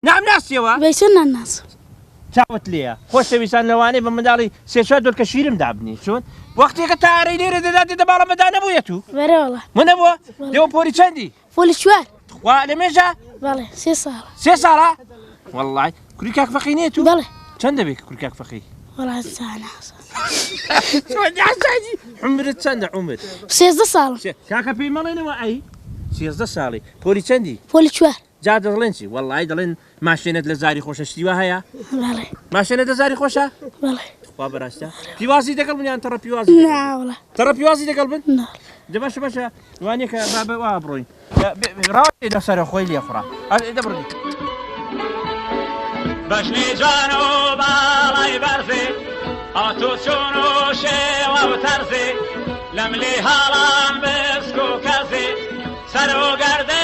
نعم ناسیەوە بەیسنا ناس چاوت لێە خۆشەویستان لەوانەی بە منداڵی سێشوە دۆرکە شیرم دابنی چۆن وەختێکە تا ئارەی لێرە دەداتی دەباڵە مەدا نەبوویە تو بەرەوەڵە منە بووە لێوە پۆری چەندی فۆلی چوار خوا لە مێژە بەڵێ 3 ساڵە 3 ساڵە وەڵڵای کوری کاک فەقی نییە تو بەڵێ چەند دەبێت کوری کاک فەقی وەڵات زاناس عمرت چەندە عمر 13 ساڵم کاکە پێی مەڵێنەوە ئەی 13 ساڵی پۆلی چەندی فۆلی چوار جا دەڵێن چی وەڵڵای دەڵێن ماشێنت لە زاری خۆشە شتیوە هەیە بەڵێ ماشێنە لە زاری خۆشە بەڵێ خوا بەڕاستە پیوازی دەگەڵ بنیان تەڕە پیوازی ناوەڵە تەڕە پیوازی دەگەڵ بن نا دەباشە باشە وانێ کە بابە وا بڕۆین ڕاوی لەسەرە خۆی لێ خوڕا دەبڕی بەشنی جوان و باڵای بەرزێ هاتوو چۆن و شێوە و تەرزێ لەم لێ هاڵان بسک و کەزێ سەر و گەردە